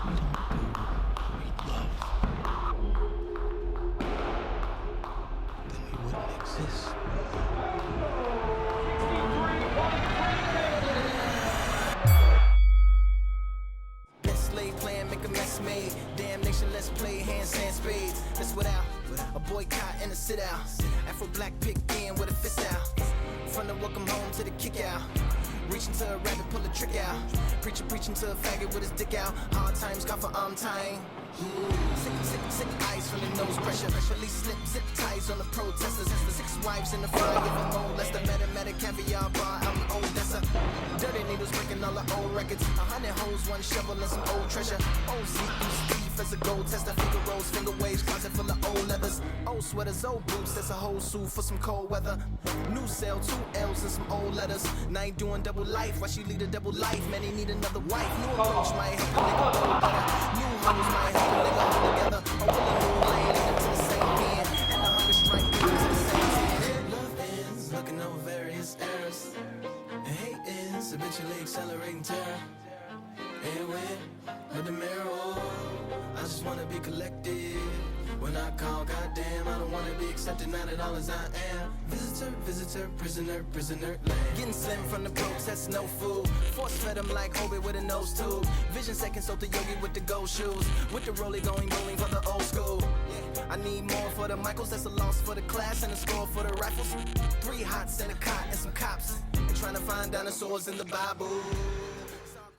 love, then we wouldn't exist. Best laid plan, make a mess made. Damn nation, let's play hands, sand spades. That's without a boycott and a sit out. Afro black pick in with a fist out. From the welcome home to the kick out. Reaching to a rabbit, pull a trick out. Preaching to a faggot with his dick out. Hard times, got for arm tying. Sick eyes from the nose pressure. Police slip zip ties on the protesters. 6 wives in the fire, give them more less. The mathematic caviar bar, I'm Odessa. Dirty needles breaking all the old records. 100 hoes, 1 shovel and some old treasure. Old Zeke, Steve as a gold tester. Finger rolls, finger waves, closet full of old leathers. Old sweaters, old boots, that's a whole suit for some cold weather. New cell, 2 L's and some old letters. Now ain't doing double life, why she lead a double life? Man, he need another wife. New approach might help a nigga go better. New hoes might help a nigga hold together. A willing new lane, leading to the same pen. And the hunger strike leading to the same ten. Love ends, looking over various errors. And hate ends, eventually accelerating terror. And with the mirror, I just wanna be collected. When I call, goddamn, I don't wanna be accepted, not at all as I am. Visitor, prisoner, land. Getting slim from the protest, no food. Force fed him like Obi with a nose tube. Vision second, so the yogi with the gold shoes. With the rollie going bowling for the old school. I need more for the Michaels, that's a loss for the class and a score for the rifles. 3 hots and a cot and some cops. And trying to find dinosaurs in the Bible.